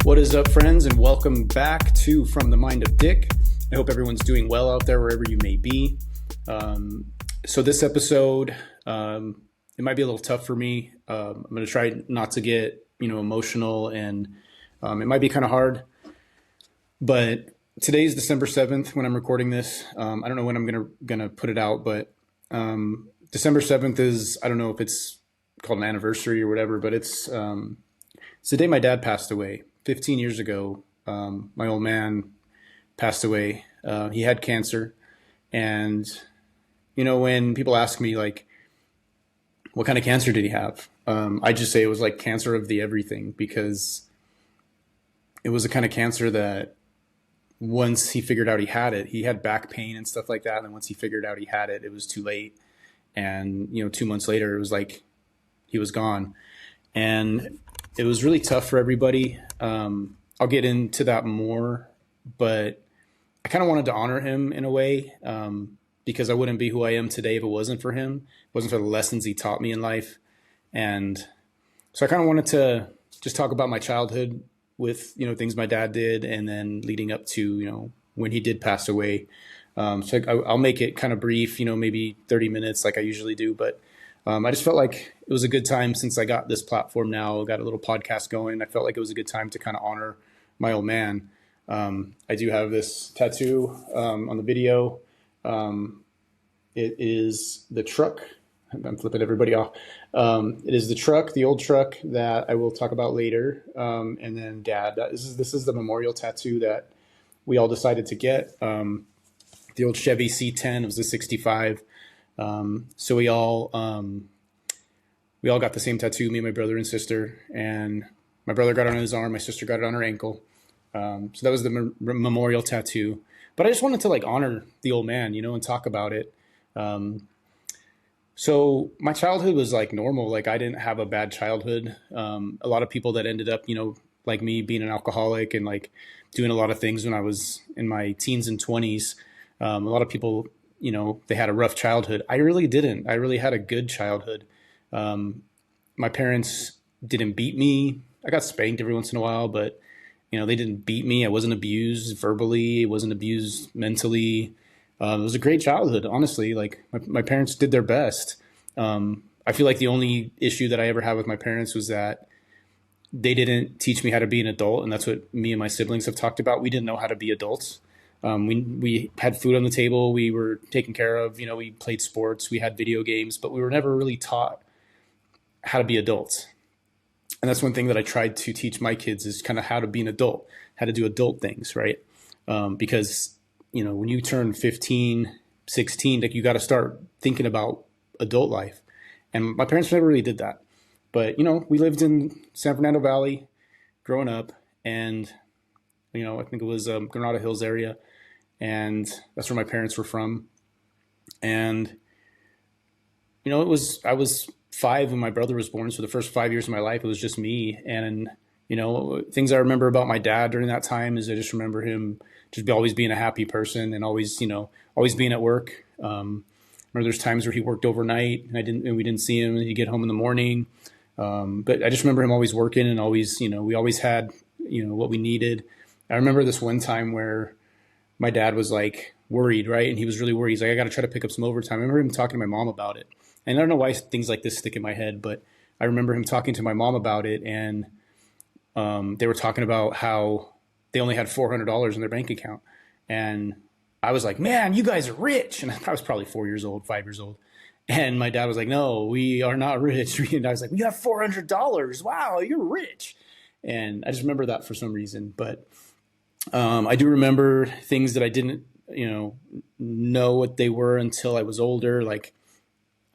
What is up, friends, and welcome back to From the Mind of Dick. I hope everyone's doing well out there, wherever you may be. So this episode, it might be a little tough for me. I'm going to try not to get, emotional, and it might be kind of hard. But today's December 7th when I'm recording this. I don't know when I'm gonna put it out, but December 7th is, I don't know if it's called an anniversary or whatever, but it's the day my dad passed away. 15 years ago, my old man passed away. He had cancer. And, when people ask me, like, what kind of cancer did he have? I just say it was like cancer of the everything, because it was a kind of cancer that once he figured out he had it, he had back pain and stuff like that. And then once he figured out he had it, it was too late. And, 2 months later, it was like he was gone. And it was really tough for everybody. I'll get into that more, but I kind of wanted to honor him in a way, because I wouldn't be who I am today if it wasn't for him. It wasn't for the lessons he taught me in life. And so I kind of wanted to just talk about my childhood with, things my dad did, and then leading up to, when he did pass away. So I'll make it kind of brief, maybe 30 minutes like I usually do, but I just felt like it was a good time, since I got this platform now, got a little podcast going. I felt like it was a good time to kind of honor my old man. I do have this tattoo on the video. It is the truck. I'm flipping everybody off. It is the truck, the old truck that I will talk about later. And then Dad. This is the memorial tattoo that we all decided to get. The old Chevy C10. It was a 65. So we all got the same tattoo, me, my brother and sister, and my brother got it on his arm. My sister got it on her ankle. So that was the memorial tattoo, but I just wanted to honor the old man, and talk about it. So my childhood was normal. I didn't have a bad childhood. A lot of people that ended up, like me, being an alcoholic and doing a lot of things when I was in my teens and 20s. A lot of people, they had a rough childhood. I really didn't. I really had a good childhood. My parents didn't beat me. I got spanked every once in a while, but they didn't beat me. I wasn't abused verbally. I wasn't abused mentally. It was a great childhood, honestly. My parents did their best. I feel like the only issue that I ever had with my parents was that they didn't teach me how to be an adult. And that's what me and my siblings have talked about. We didn't know how to be adults. We had food on the table. We were taken care of. We played sports. We had video games, but we were never really taught how to be adults. And that's one thing that I tried to teach my kids, is kind of how to be an adult, how to do adult things, right? Because, when you turn 15, 16, you got to start thinking about adult life. And my parents never really did that. But, we lived in San Fernando Valley growing up, and, I think it was Granada Hills area. And that's where my parents were from. And, I was 5 when my brother was born. So the first 5 years of my life, it was just me. And, things I remember about my dad during that time is I just remember him just always being a happy person, and always, always being at work. Remember there's times where he worked overnight and we didn't see him, and he'd get home in the morning. But I just remember him always working, and always, we always had, what we needed. I remember this one time where my dad was worried, right? And he was really worried. He's like, I got to try to pick up some overtime. I remember him talking to my mom about it. And I don't know why things like this stick in my head, but I remember him talking to my mom about it. And they were talking about how they only had $400 in their bank account. And I was like, man, you guys are rich. And I was probably 4 years old, 5 years old. And my dad was like, no, we are not rich. And I was like, we have $400. Wow, you're rich. And I just remember that for some reason. But I do remember things that I didn't, know what they were until I was older,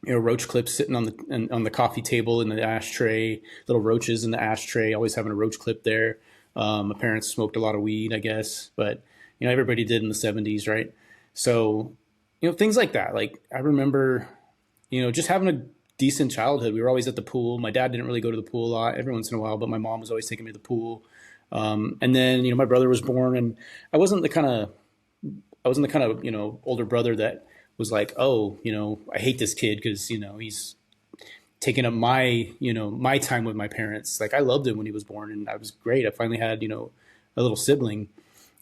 roach clips sitting on the coffee table in the ashtray, little roaches in the ashtray, always having a roach clip there. My parents smoked a lot of weed, I guess, but everybody did in the 70s, right? So, things like that. I remember, just having a decent childhood. We were always at the pool. My dad didn't really go to the pool a lot, every once in a while, but my mom was always taking me to the pool. And then, my brother was born, and I wasn't the kind of, older brother that was like, oh, I hate this kid because, he's taking up my, my time with my parents. Like I loved him when he was born and I was great. I finally had, a little sibling.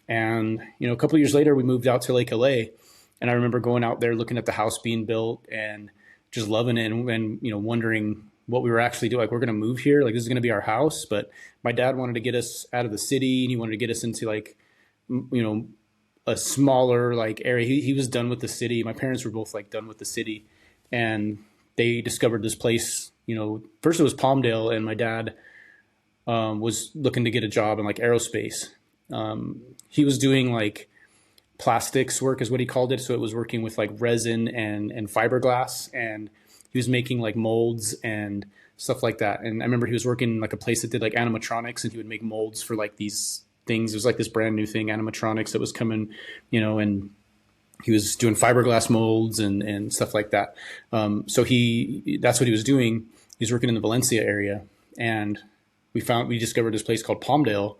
And, a couple of years later, we moved out to Lake LA. And I remember going out there, looking at the house being built and just loving it and wondering what we were actually doing. Like, we're going to move here. Like, this is going to be our house. But my dad wanted to get us out of the city and he wanted to get us into like, a smaller like area. He was done with the city. My parents were both like done with the city. And they discovered this place, first it was Palmdale and my dad was looking to get a job in like aerospace. He was doing like plastics work is what he called it. So it was working with like resin and fiberglass, and he was making like molds and stuff like that. And I remember he was working in like a place that did like animatronics, and he would make molds for like these things. It was like this brand new thing, animatronics, that was coming, and he was doing fiberglass molds and stuff like that. So that's what he was doing. He was working in the Valencia area, and we discovered this place called Palmdale.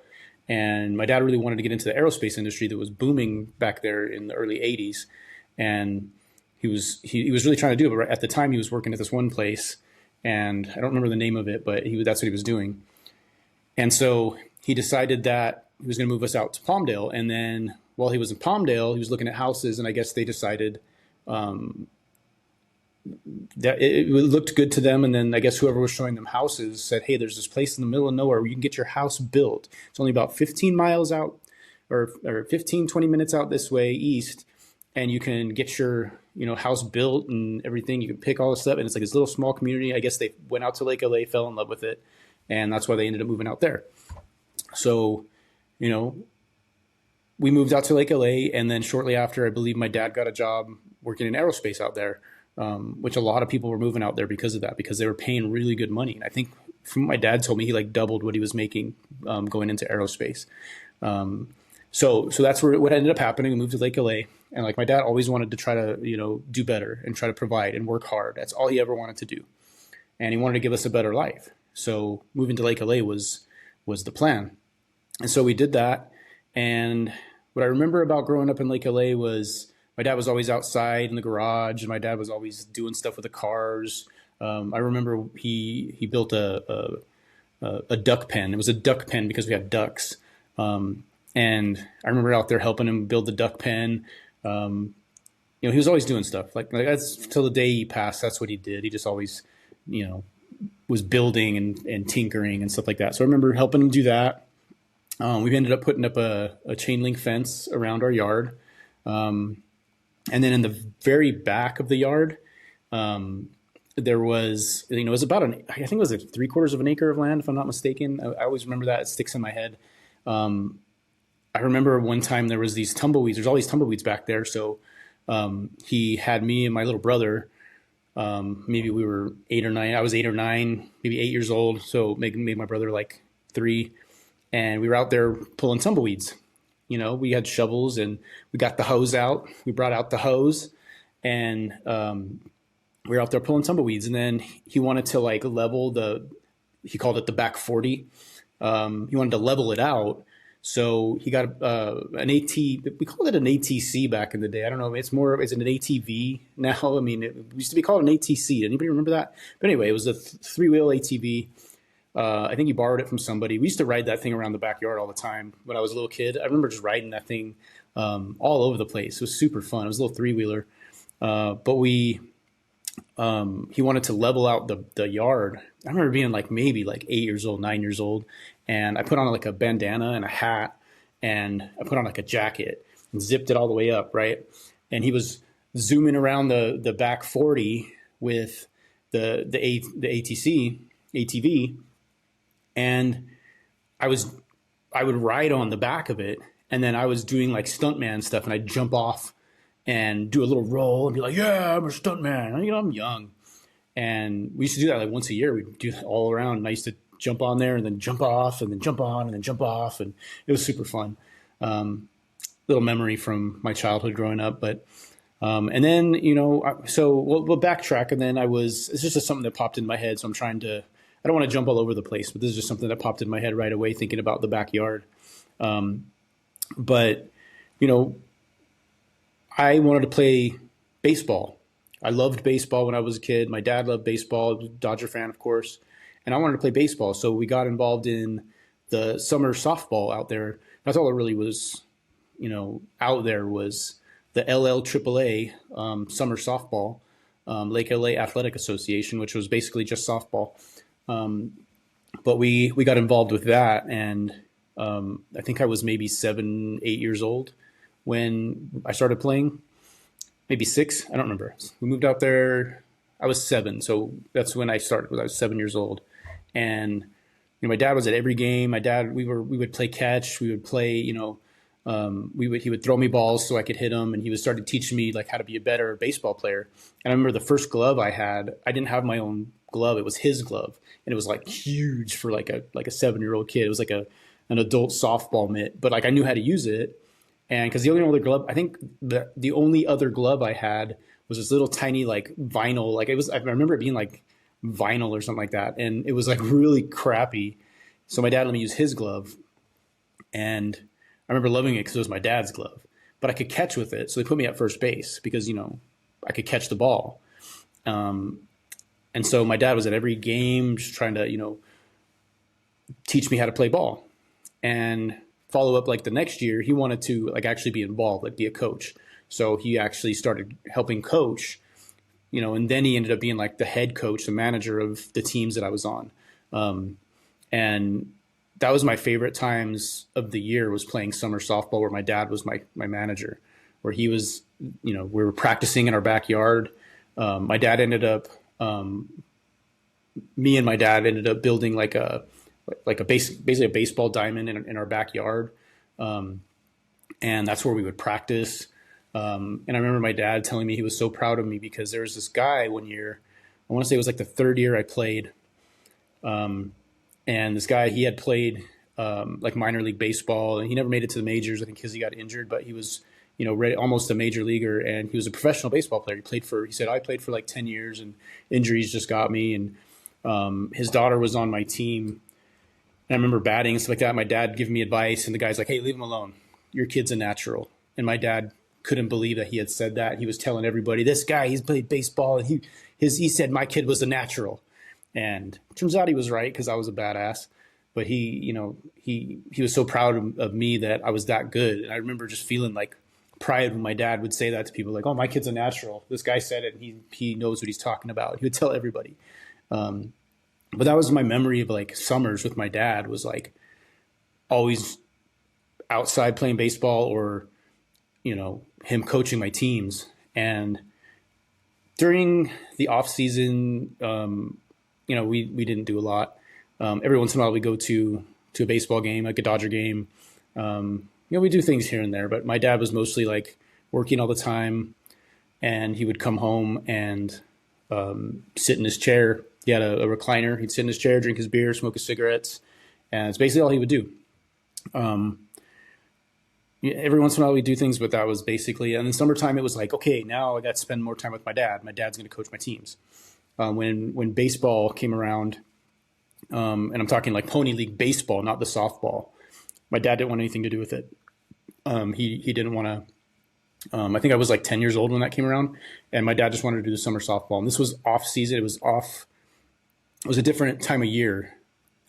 And my dad really wanted to get into the aerospace industry that was booming back there in the early 80s. And he was really trying to do it. But at the time he was working at this one place, and I don't remember the name of it, but that's what he was doing. And so he decided that he was going to move us out to Palmdale. And then while he was in Palmdale, he was looking at houses, and I guess they decided that it looked good to them. And then I guess whoever was showing them houses said, hey, there's this place in the middle of nowhere where you can get your house built. It's only about 15 miles out or 15, 20 minutes out this way east. And you can get your, house built and everything. You can pick all this stuff. And it's like this little small community. I guess they went out to Lake LA, fell in love with it. And that's why they ended up moving out there. So, we moved out to Lake LA. And then shortly after, I believe my dad got a job working in aerospace out there. Which a lot of people were moving out there because of that, because they were paying really good money. And I think from what my dad told me, he like doubled what he was making going into aerospace. So that's what ended up happening. We moved to Lake LA, and like my dad always wanted to try to, do better and try to provide and work hard. That's all he ever wanted to do. And he wanted to give us a better life. So moving to Lake LA was the plan. And so we did that. And what I remember about growing up in Lake LA was my dad was always outside in the garage, and my dad was always doing stuff with the cars. I remember he built a duck pen. It was a duck pen because we had ducks. And I remember out there helping him build the duck pen. He was always doing stuff like that's till the day he passed. That's what he did. He just always, was building and tinkering and stuff like that. So I remember helping him do that. We ended up putting up a chain link fence around our yard. And then in the very back of the yard, there was, it was about I think it was like 3/4 of an acre of land, if I'm not mistaken. I always remember that. It sticks in my head. I remember one time there was these tumbleweeds. There's all these tumbleweeds back there. So he had me and my little brother. Maybe we were 8 or 9. I was 8 or 9, maybe 8 years old. So made my brother like 3. And we were out there pulling tumbleweeds. We had shovels and we got the hose out. We brought out the hose, and we were out there pulling tumbleweeds. And then he wanted to like level he called it the back 40. He wanted to level it out. So he got an AT, we called it an ATC back in the day. I don't know. It's an ATV now. I mean, it used to be called an ATC. Anybody remember that? But anyway, it was a 3-wheel ATV. I think he borrowed it from somebody. We used to ride that thing around the backyard all the time when I was a little kid. I remember just riding that thing all over the place. It was super fun. It was a little 3-wheeler. But he wanted to level out the yard. I remember being like maybe like 8 years old, 9 years old. And I put on like a bandana and a hat, and I put on like a jacket and zipped it all the way up, right? And he was zooming around the back 40 with the ATV. And I would ride on the back of it, and then I was doing like stuntman stuff, and I'd jump off and do a little roll and be like, yeah, I'm a stuntman. I'm young. And we used to do that like once a year. We'd do that all around. And I used to jump on there and then jump off and then jump on and then jump off. And it was super fun. Little memory from my childhood growing up. But and then, so we'll backtrack. And then it's just something that popped in my head. So I don't want to jump all over the place, but this is just something that popped in my head right away thinking about the backyard. But, I wanted to play baseball I loved baseball when I was a kid. My dad loved baseball, Dodger fan, of course, and I wanted to play baseball. So we got involved in the summer softball out there. That's all it really was, out there was the LLAAA summer softball, Lake LA Athletic Association, which was basically just softball. But we got involved with that, and I think I was maybe 7, 8 years old when I started playing. Maybe 6, I don't remember. We moved out there. I was 7, so that's when I started. When I was 7 years old, and my dad was at every game. My dad, we would play catch. We would play, he would throw me balls so I could hit them, and he was started teaching me like how to be a better baseball player. And I remember the first glove I had. I didn't have my own glove; it was his glove, and it was like huge for like a 7-year-old kid. It was like an adult softball mitt, but like I knew how to use it. And because the only other glove, I think the only other glove I had was this little tiny like vinyl, like it was. I remember it being like vinyl or something like that, and it was like really crappy. So my dad let me use his glove, and I remember loving it because it was my dad's glove. But I could catch with it, so they put me at first base because I could catch the ball. And so my dad was at every game, just trying to teach me how to play ball. And follow up like the next year, he wanted to like actually be involved, like be a coach. So he actually started helping coach, and then he ended up being like the head coach, the manager of the teams that I was on. And that was my favorite times of the year, was playing summer softball where my dad was my manager, where he was, we were practicing in our backyard. My dad ended up, me and my dad ended up building basically a baseball diamond in our backyard. And that's where we would practice. And I remember my dad telling me he was so proud of me because there was this guy one year, I want to say it was like the third year I played. And this guy, he had played like minor league baseball, and he never made it to the majors, I think, because he got injured, but he was, almost a major leaguer, and he was a professional baseball player. He said, I played for like 10 years and injuries just got me. And his daughter was on my team. And I remember batting and stuff like that. My dad giving me advice, and the guy's like, hey, leave him alone. Your kid's a natural. And my dad couldn't believe that he had said that. He was telling everybody, this guy, he's played baseball, and he said my kid was a natural. And it turns out he was right, because I was a badass. But he was so proud of me that I was that good. And I remember just feeling like pride when my dad would say that to people, like, oh, my kid's a natural. This guy said it, and he knows what he's talking about. He would tell everybody. But that was my memory of like summers with my dad, was like always outside playing baseball, or, him coaching my teams. And during the off season, we didn't do a lot. Every once in a while we go to a baseball game, like a Dodger game. We do things here and there, but my dad was mostly like working all the time, and he would come home and sit in his chair. He had a recliner. He'd sit in his chair, drink his beer, smoke his cigarettes, and it's basically all he would do. Every once in a while we do things, but that was basically. And in summertime, it was like, okay, now I got to spend more time with my dad. My dad's going to coach my teams. When baseball came around, and I'm talking like Pony League baseball, not the softball, my dad didn't want anything to do with it. He didn't want to. I think I was like 10 years old when that came around, and my dad just wanted to do the summer softball. And this was off season. It was a different time of year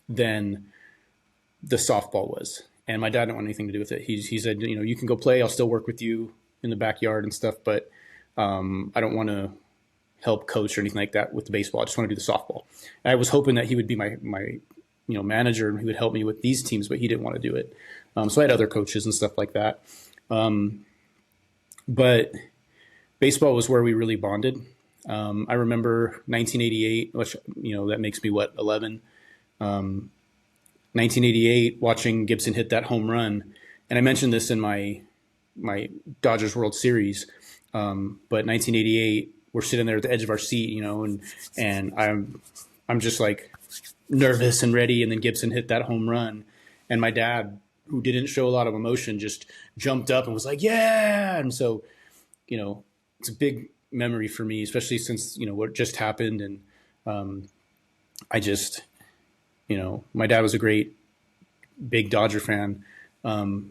than the softball was. And my dad didn't want anything to do with it. He said, you can go play. I'll still work with you in the backyard and stuff, but I don't want to help coach or anything like that with the baseball. I just want to do the softball. And I was hoping that he would be my manager, and he would help me with these teams, but he didn't want to do it. So I had other coaches and stuff like that. But baseball was where we really bonded. I remember 1988, which, that makes me 11. 1988, watching Gibson hit that home run. And I mentioned this in my Dodgers World Series. But 1988, we're sitting there at the edge of our seat, and I'm just like nervous and ready. And then Gibson hit that home run. And my dad, who didn't show a lot of emotion, just jumped up and was like, yeah. And so, it's a big memory for me, especially since, what just happened. And I just, my dad was a great big Dodger fan. So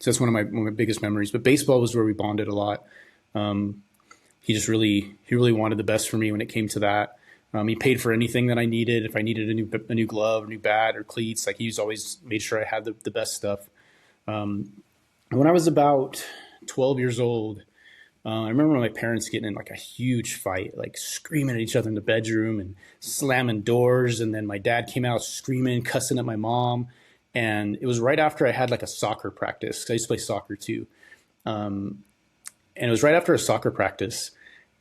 that's one of my biggest memories. But baseball was where we bonded a lot. he really wanted the best for me when it came to that. He paid for anything that I needed. If I needed a new glove, a new bat, or cleats, like he's always made sure I had the best stuff. When I was about 12 years old, I remember my parents getting in like a huge fight, like screaming at each other in the bedroom and slamming doors. And then my dad came out screaming, cussing at my mom. And it was right after I had like a soccer practice, 'cause I used to play soccer too. And it was right after a soccer practice.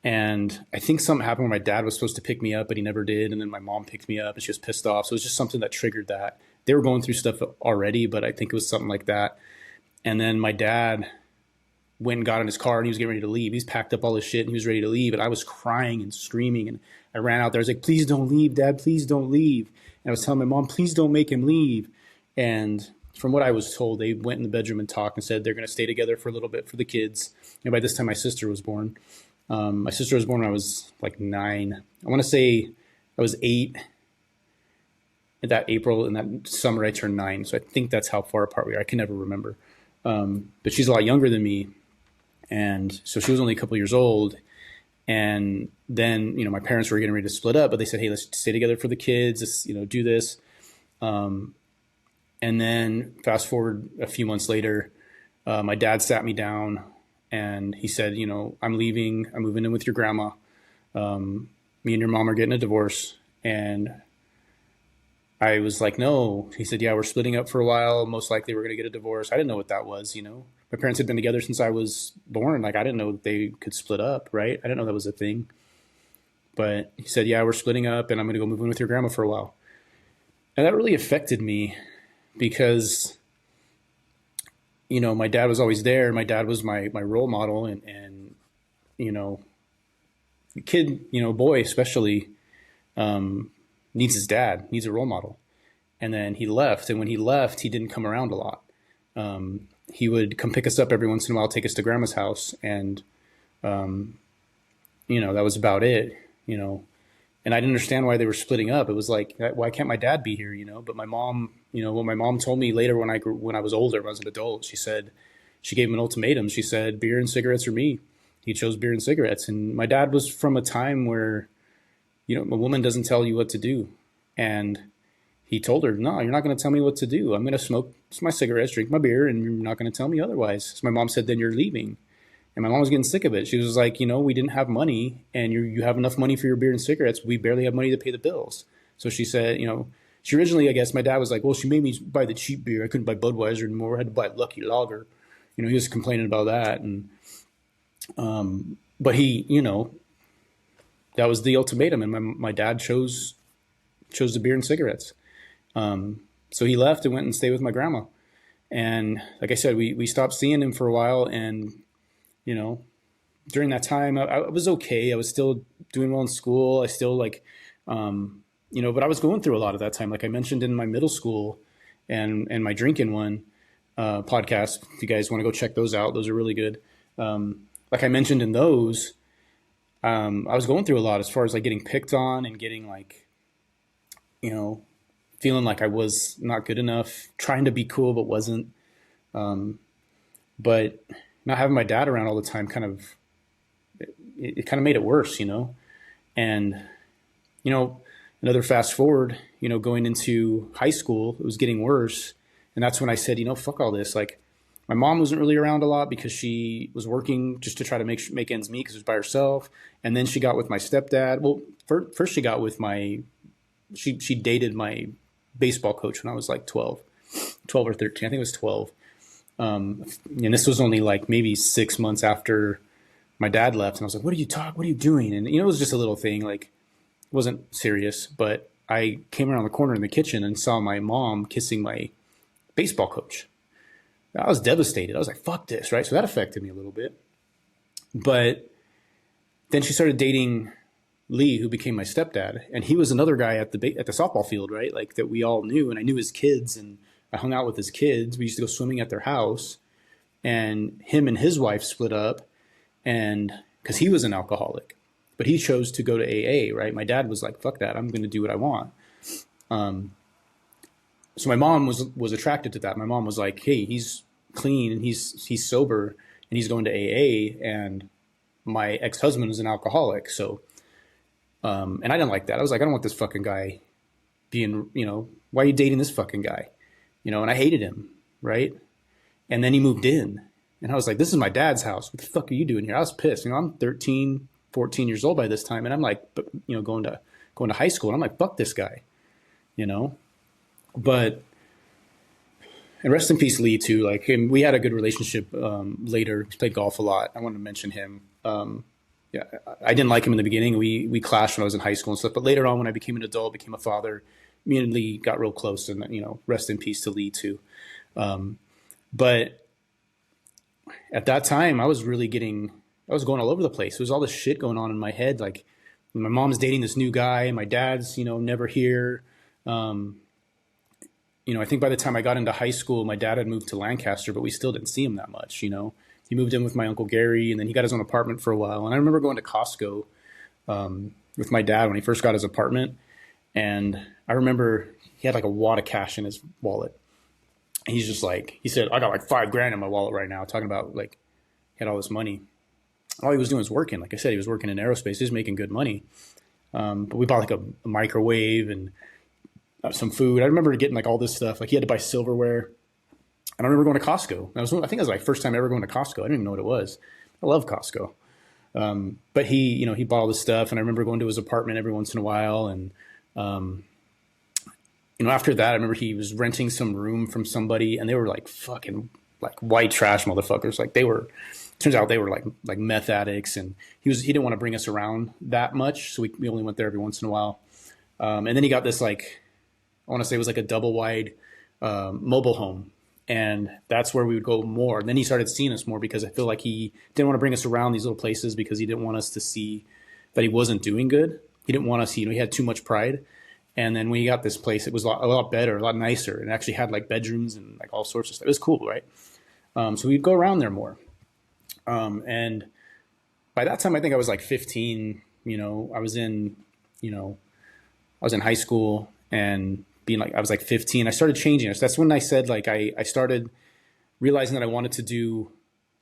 And I think something happened where my dad was supposed to pick me up, but he never did. And then my mom picked me up and she was pissed off. So it was just something that triggered that. They were going through stuff already, but I think it was something like that. And then my dad went and got in his car and he was getting ready to leave. He's packed up all his shit and he was ready to leave. And I was crying and screaming. And I ran out there. I was like, please don't leave, Dad. Please don't leave. And I was telling my mom, please don't make him leave. And from what I was told, they went in the bedroom and talked and said they're going to stay together for a little bit for the kids. And by this time, my sister was born. My sister was born when I was like 9. I want to say I was 8 in that April, in that summer I turned 9. So I think that's how far apart we are. I can never remember. But she's a lot younger than me. And so she was only a couple years old. And then, my parents were getting ready to split up, but they said, hey, let's stay together for the kids. Let's, do this. And then fast forward a few months later, my dad sat me down and he said, I'm leaving. I'm moving in with your grandma. Me and your mom are getting a divorce. And I was like, no. He said, yeah, we're splitting up for a while. Most likely we're going to get a divorce. I didn't know what that was, My parents had been together since I was born. Like, I didn't know that they could split up, right? I didn't know that was a thing. But he said, yeah, we're splitting up and I'm going to go move in with your grandma for a while. And that really affected me because, my dad was always there. My dad was my role model and kid, boy especially, needs his dad, needs a role model. And then he left. And when he left, he didn't come around a lot. He would come pick us up every once in a while, take us to grandma's house. And, that was about it, and I didn't understand why they were splitting up. It was like, why can't my dad be here? But my mom, what my mom told me later when I was older, when I was an adult, she gave him an ultimatum. She said, beer and cigarettes or me. He chose beer and cigarettes. And my dad was from a time where, a woman doesn't tell you what to do. And he told her, no, you're not going to tell me what to do. I'm going to smoke my cigarettes, drink my beer, and you're not going to tell me otherwise. So my mom said, then you're leaving. And my mom was getting sick of it. She was like, we didn't have money and you have enough money for your beer and cigarettes. We barely have money to pay the bills. So she said, she originally, I guess my dad was like, well, she made me buy the cheap beer. I couldn't buy Budweiser anymore. I had to buy Lucky Lager. He was complaining about that. And, but he, that was the ultimatum. And my dad chose the beer and cigarettes. So he left and went and stayed with my grandma. And like I said, we stopped seeing him for a while. And, during that time, I was okay. I was still doing well in school. I still but I was going through a lot of that time. Like I mentioned in my middle school and my drinking one podcast, if you guys want to go check those out, those are really good. Like I mentioned in those, I was going through a lot as far as like getting picked on and getting feeling like I was not good enough, trying to be cool, but wasn't. But not having my dad around all the time kind of made it worse, and, another fast forward, going into high school, it was getting worse. And that's when I said, fuck all this. Like my mom wasn't really around a lot because she was working just to try to make ends meet because she was by herself. And then she got with my stepdad. Well, first she got with she dated my baseball coach when I was like 12 or 13. I think it was 12. And this was only like maybe 6 months after my dad left. And I was like, what are you doing? And, it was just a little thing, like it wasn't serious, but I came around the corner in the kitchen and saw my mom kissing my baseball coach. I was devastated. I was like, fuck this. Right. So that affected me a little bit, but then she started dating Lee, who became my stepdad. And he was another guy at the softball field, right? Like that we all knew. And I knew his kids and I hung out with his kids. We used to go swimming at their house, and him and his wife split up, and because he was an alcoholic, but he chose to go to AA, right? My dad was like, fuck that. I'm going to do what I want. So my mom was attracted to that. My mom was like, hey, he's clean and he's sober and he's going to AA. And my ex-husband was an alcoholic. So, and I didn't like that. I was like, I don't want this fucking guy being, why are you dating this fucking guy? And I hated him. Right. And then he moved in and I was like, this is my dad's house. What the fuck are you doing here? I was pissed. I'm 13, 14 years old by this time. And I'm like, going to high school. And I'm like, fuck this guy, you know, but, and rest in peace, Lee too. Like him, we had a good relationship, later. We played golf a lot. I wanted to mention him. Yeah, I didn't like him in the beginning. We clashed when I was in high school and stuff. But later on, when I became an adult, became a father, me and Lee got real close. And rest in peace to Lee too. But at that time, I was going all over the place. There was all this shit going on in my head. Like my mom's dating this new guy. My dad's, never here. I think by the time I got into high school, my dad had moved to Lancaster, but we still didn't see him that much. He moved in with my Uncle Gary, and then he got his own apartment for a while. And I remember going to Costco with my dad when he first got his apartment. And I remember he had like a wad of cash in his wallet. And he's just like, he said, I got like $5,000 in my wallet right now, talking about like he had all this money. All he was doing was working. Like I said, he was working in aerospace. He was making good money. But we bought like a microwave and some food. I remember getting like all this stuff. Like he had to buy silverware. And I remember going to Costco. I think it was my first time ever going to Costco. I didn't even know what it was. I love Costco. But he bought all this stuff. And I remember going to his apartment every once in a while. And, after that, I remember he was renting some room from somebody and they were like fucking like white trash motherfuckers. Like turns out they were like meth addicts, and he didn't want to bring us around that much. So we only went there every once in a while. And then he got this like, I want to say it was like a double wide mobile home. And that's where we would go more. And then he started seeing us more because I feel like he didn't want to bring us around these little places because he didn't want us to see that he wasn't doing good. He didn't want us, he had too much pride. And then when he got this place, it was a lot better, a lot nicer. And it actually had like bedrooms and like all sorts of stuff. It was cool, right? So we'd go around there more. And by that time, I think I was like 15, I was in high school and I was like 15, I started changing. That's when I said, like, I started realizing that I wanted to do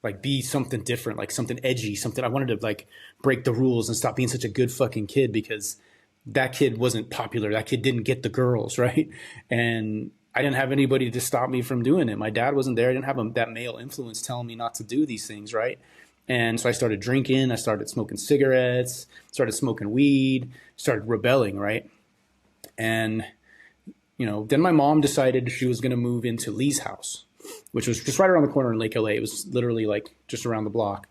like, be something different, like something edgy, something I wanted to like break the rules and stop being such a good fucking kid because that kid wasn't popular. That kid didn't get the girls. Right. And I didn't have anybody to stop me from doing it. My dad wasn't there. I didn't have that male influence telling me not to do these things. Right. And so I started drinking, I started smoking cigarettes, started smoking weed, started rebelling. Right. And, then my mom decided she was going to move into Lee's house, which was just right around the corner in Lake LA. It was literally like just around the block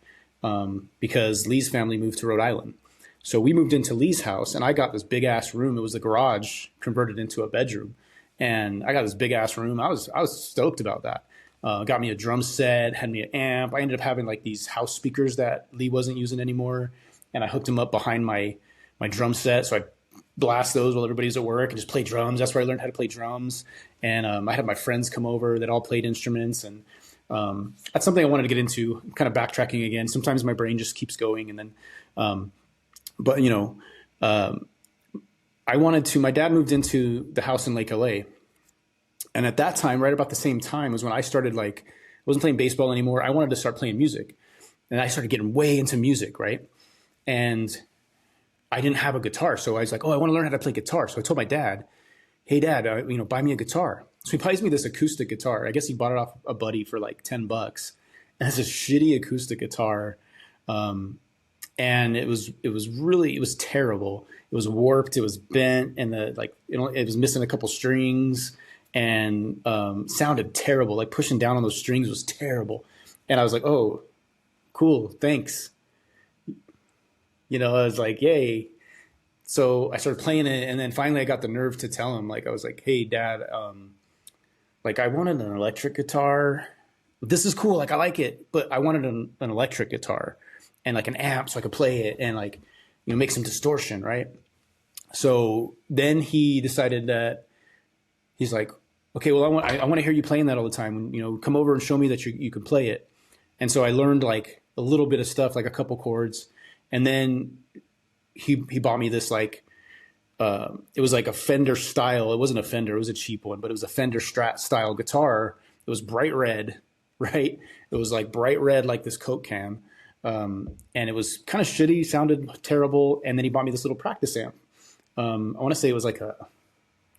because Lee's family moved to Rhode Island. So we moved into Lee's house and I got this big ass room. It was the garage converted into a bedroom. And I got this big ass room. I was stoked about that. Got me a drum set, had me an amp. I ended up having like these house speakers that Lee wasn't using anymore. And I hooked them up behind my drum set. So I blast those while everybody's at work and just play drums. That's where I learned how to play drums. And I had my friends come over that all played instruments. And that's something I wanted to get into. I'm kind of backtracking again. Sometimes my brain just keeps going. And then, my dad moved into the house in Lake LA. And at that time, right about the same time was when I started I wasn't playing baseball anymore. I wanted to start playing music. And I started getting way into music, right? And I didn't have a guitar. So I was like, I want to learn how to play guitar. So I told my dad, hey, Dad, buy me a guitar. So he buys me this acoustic guitar. I guess he bought it off a buddy for like $10. And it's a shitty acoustic guitar. And it was terrible. It was warped. It was bent. And it was missing a couple strings and sounded terrible. Like pushing down on those strings was terrible. And I was like, oh, cool. Thanks. I was like, yay. So I started playing it. And then finally I got the nerve to tell him, I was like, hey, Dad, I wanted an electric guitar. This is cool. I like it, but I wanted an electric guitar and an amp so I could play it and make some distortion. Right. So then he decided that he's like, okay, well, I want to hear you playing that all the time. Come over and show me that you can play it. And so I learned a little bit of stuff, a couple chords. And then he bought me this it was a Fender style. It wasn't a Fender, it was a cheap one, but it was a Fender Strat style guitar. It was bright red, right? It was bright red, like this Coke can. And it was kind of shitty, sounded terrible. And then he bought me this little practice amp. I want to say it was like a,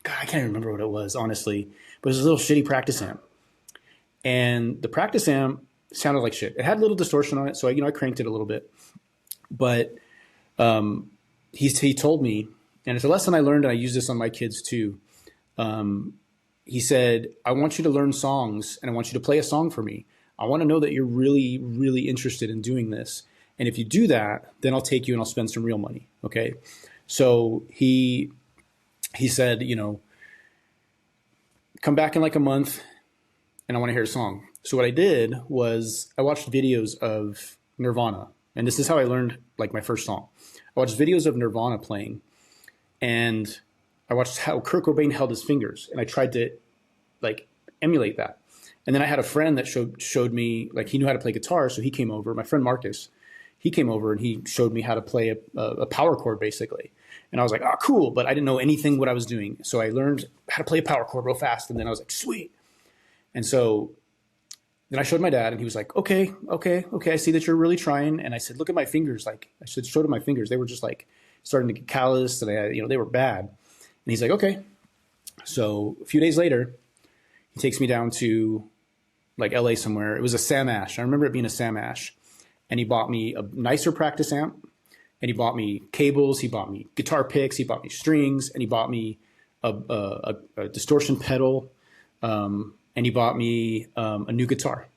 God, I can't remember what it was, honestly, but it was a little shitty practice amp. And the practice amp sounded like shit. It had a little distortion on it, so I cranked it a little bit. But he told me, and it's a lesson I learned, and I use this on my kids too. He said, I want you to learn songs, and I want you to play a song for me. I want to know that you're really, really interested in doing this. And if you do that, then I'll take you and I'll spend some real money. Okay. So he said, come back in like a month and I want to hear a song. So what I did was I watched videos of Nirvana. And this is how I learned like my first song. I watched videos of Nirvana playing, and I watched how Kurt Cobain held his fingers, and I tried to like emulate that. And then I had a friend that showed me, like, he knew how to play guitar. So he came over, my friend Marcus, he came over and he showed me how to play a power chord basically. And I was like, oh, cool. But I didn't know anything what I was doing. So I learned how to play a power chord real fast. And then I was like, sweet. And so then I showed my dad and he was like, okay. I see that you're really trying. And I said, look at my fingers. Like I showed him my fingers. They were just like starting to get calloused and they were bad. And he's like, okay. So a few days later, he takes me down to like LA somewhere. It was a Sam Ash. I remember it being a Sam Ash. And he bought me a nicer practice amp. And he bought me cables. He bought me guitar picks. He bought me strings. And he bought me a distortion pedal. And he bought me a new guitar.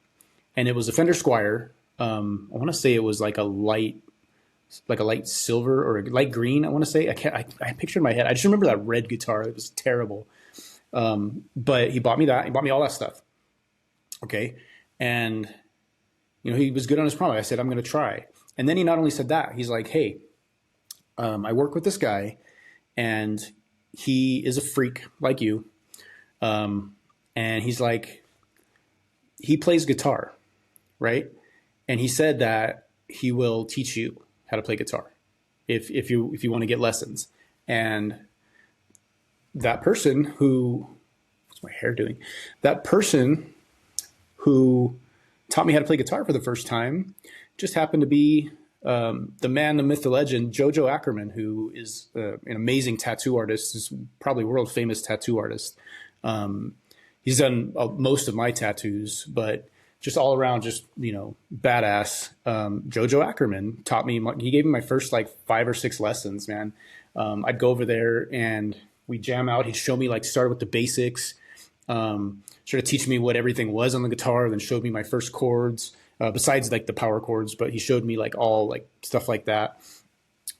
And it was a Fender Squier. I want to say it was like a light silver or a light green. I want to say. I pictured in my head. I just remember that red guitar. It was terrible. But he bought me that. He bought me all that stuff. Okay. And, he was good on his promise. I said, I'm going to try. And then he not only said that, he's like, hey, I work with this guy and he is a freak like you. And he's like, he plays guitar, right? And he said that he will teach you how to play guitar if you want to get lessons. And that person what's my hair doing? That person who taught me how to play guitar for the first time just happened to be the man, the myth, the legend, Jojo Ackerman, who is an amazing tattoo artist, is probably world famous tattoo artist. He's done most of my tattoos, but just all around, just, badass. Jojo Ackerman taught me, he gave me my first like 5 or 6 lessons, man. I'd go over there and we'd jam out. He'd show me, like, start with the basics, sort of teach me what everything was on the guitar, then showed me my first chords, besides like the power chords, but he showed me like all like stuff like that.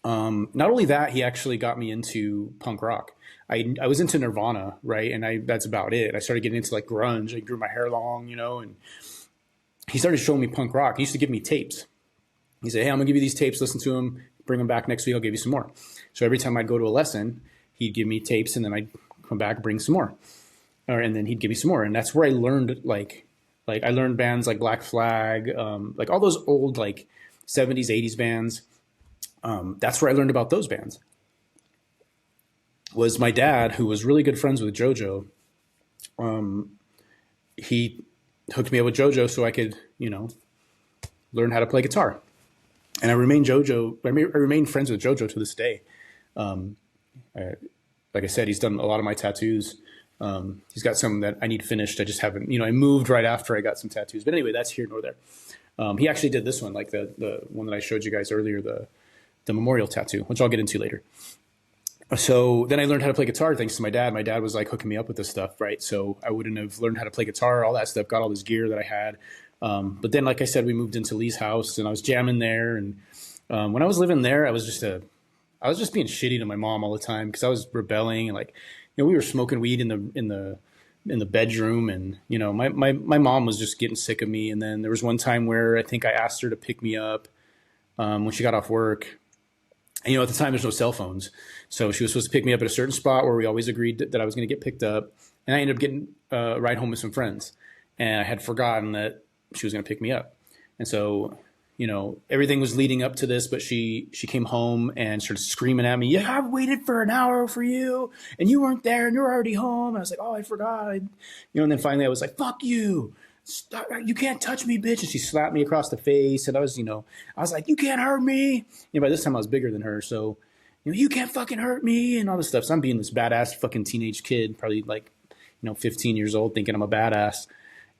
Not only that, he actually got me into punk rock. I was into Nirvana, right? And that's about it. I started getting into like grunge. I grew my hair long, and he started showing me punk rock. He used to give me tapes. He said, hey, I'm gonna give you these tapes, listen to them, bring them back next week, I'll give you some more. So every time I'd go to a lesson, he'd give me tapes and then I'd come back, bring some more. And then he'd give me some more. And that's where I learned like I learned bands like Black Flag, like all those old like 70s, 80s bands. That's where I learned about those bands. Was my dad, who was really good friends with JoJo. He hooked me up with JoJo so I could, learn how to play guitar. And I remain friends with JoJo to this day. Like I said, he's done a lot of my tattoos. He's got some that I need finished. I just haven't, I moved right after I got some tattoos. But anyway, that's here nor there. He actually did this one, like the one that I showed you guys earlier, the memorial tattoo, which I'll get into later. So then I learned how to play guitar thanks to my dad. My dad was like hooking me up with this stuff, right? So I wouldn't have learned how to play guitar, all that stuff, got all this gear that I had. But then, like I said, we moved into Lee's house and I was jamming there. And when I was living there, I was just being shitty to my mom all the time because I was rebelling and like, we were smoking weed in the bedroom, and my mom was just getting sick of me. And then there was one time where I think I asked her to pick me up when she got off work. And, at the time there's no cell phones, so she was supposed to pick me up at a certain spot where we always agreed that I was going to get picked up. And I ended up getting a ride home with some friends, and I had forgotten that she was going to pick me up. And so, everything was leading up to this, but she came home and started screaming at me, yeah, I've waited for an hour for you and you weren't there and you're already home. And I was like, oh, I forgot. And then finally I was like, fuck you. Stop, you can't touch me, bitch. And she slapped me across the face. And I was, I was like, you can't hurt me. By this time I was bigger than her. So, you can't fucking hurt me and all this stuff. So I'm being this badass fucking teenage kid, probably like, 15 years old, thinking I'm a badass.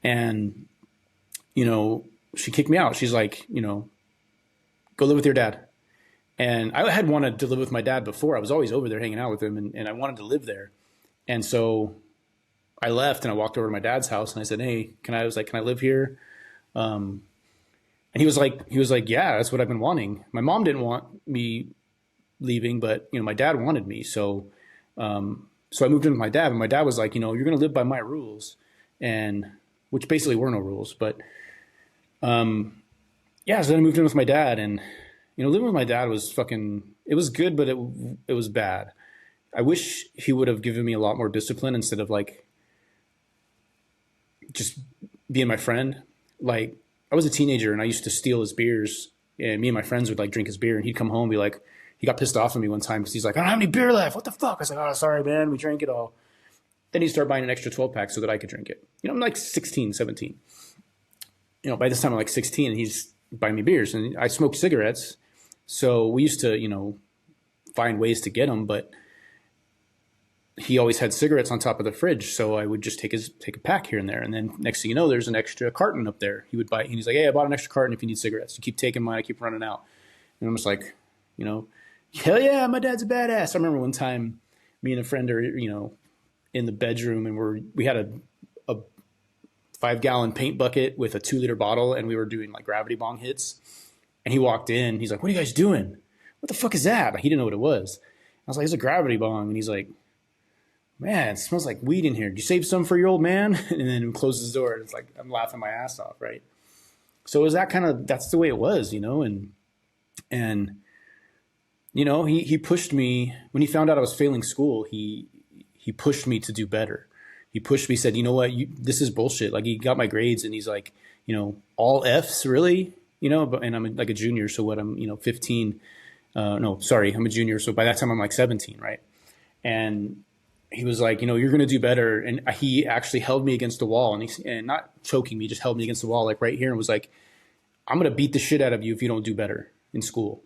And, she kicked me out. She's like, go live with your dad. And I had wanted to live with my dad before. I was always over there hanging out with him, and I wanted to live there. And so I left and I walked over to my dad's house and I said, hey, can I live here? And he was like, yeah, that's what I've been wanting. My mom didn't want me leaving, but my dad wanted me. So I moved in with my dad, and my dad was like, you're going to live by my rules, and which basically were no rules. But so then I moved in with my dad, and living with my dad was it was good, but it was bad. I wish he would have given me a lot more discipline instead of like just being my friend. Like, I was a teenager and I used to steal his beers, and me and my friends would like drink his beer, and he'd come home and be like, he got pissed off at me one time because he's like, I don't have any beer left. What the fuck? I was like, oh, sorry, man. We drank it all. Then he'd start buying an extra 12 pack so that I could drink it. I'm like 16, 17. By this time I'm like 16 and he's buying me beers, and I smoked cigarettes. So we used to, find ways to get them, but he always had cigarettes on top of the fridge. So I would just take a pack here and there. And then next thing you know, there's an extra carton up there. He would buy, and he's like, hey, I bought an extra carton if you need cigarettes. You keep taking mine. I keep running out. And I'm just like, hell yeah, my dad's a badass. I remember one time me and a friend are, in the bedroom, and we had a 5-gallon paint bucket with a 2-liter bottle, and we were doing like gravity bong hits. And he walked in. He's like, what are you guys doing? What the fuck is that? He didn't know what it was. I was like, it's a gravity bong. And he's like, man, it smells like weed in here. Did you save some for your old man? And then he closes the door. And it's like, I'm laughing my ass off, right? So it was that's the way it was, and he pushed me when he found out I was failing school. He pushed me to do better. He pushed me, said, you know what, this is bullshit. Like, he got my grades and he's like, all F's, really? And I'm like a junior. So what, I'm, 15. No, sorry, I'm a junior. So by that time I'm like 17, right? And he was like, you're going to do better. And he actually held me against the wall, and not choking me, just held me against the wall, like right here, and was like, I'm going to beat the shit out of you if you don't do better in school.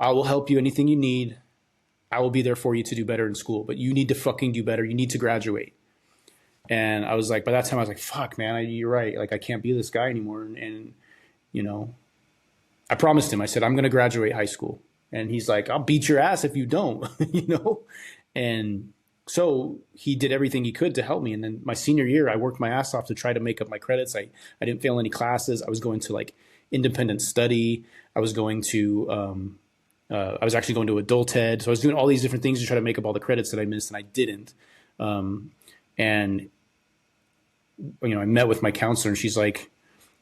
I will help you anything you need. I will be there for you to do better in school, but you need to fucking do better. You need to graduate. And I was like, by that time I was like, fuck, man, you're right. Like, I can't be this guy anymore. And I promised him, I said, I'm going to graduate high school. And he's like, I'll beat your ass if you don't, And so he did everything he could to help me. And then my senior year, I worked my ass off to try to make up my credits. I didn't fail any classes. I was going to like independent study. I was going to, I was actually going to adult ed. So I was doing all these different things to try to make up all the credits that I missed, and I didn't. And I met with my counselor, and she's like,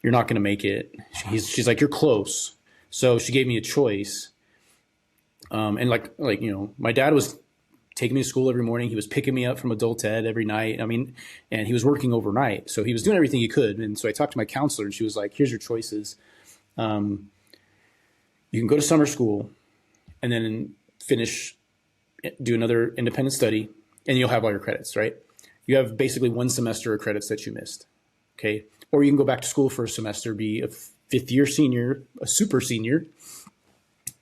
you're not going to make it. She's like, you're close. So she gave me a choice. And my dad was taking me to school every morning. He was picking me up from adult ed every night. And he was working overnight. So he was doing everything he could. And so I talked to my counselor, and she was like, here's your choices. You can go to summer school and then do another independent study, and you'll have all your credits, right? You have basically one semester of credits that you missed. Okay. Or you can go back to school for a semester, be a 5th-year senior, a super senior,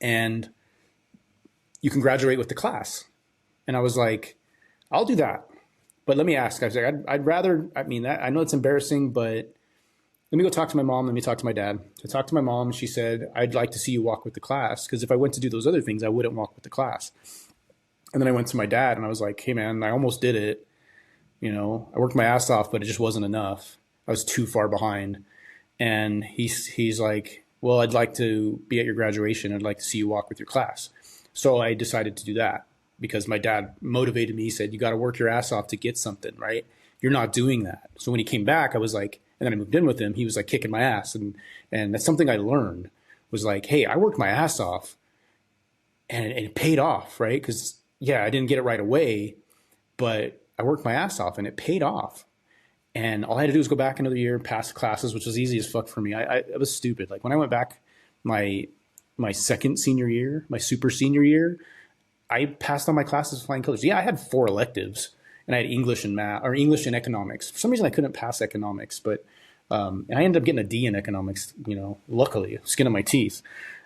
and you can graduate with the class. And I was like, I'll do that. But let me ask, I was like, I'd rather, I know it's embarrassing, but let me go talk to my mom. Let me talk to my dad. So I talked to my mom, and she said, I'd like to see you walk with the class, because if I went to do those other things, I wouldn't walk with the class. And then I went to my dad, and I was like, hey man, I almost did it. I worked my ass off, but it just wasn't enough. I was too far behind. And he's like, well, I'd like to be at your graduation. I'd like to see you walk with your class. So I decided to do that because my dad motivated me. He said, you got to work your ass off to get something, right? You're not doing that. So when he came back, I was like, and then I moved in with him, he was like kicking my ass. And that's something I learned was like, hey, I worked my ass off and it paid off, right? Because I didn't get it right away, but I worked my ass off and it paid off. And all I had to do was go back another year, pass classes, which was easy as fuck for me. I was stupid. Like when I went back my second senior year, my super senior year, I passed all my classes with flying colors. Yeah, I had 4 electives, and I had English and math, or English and economics. For some reason, I couldn't pass economics, but And I ended up getting a D in economics, you know, luckily, skin of my teeth.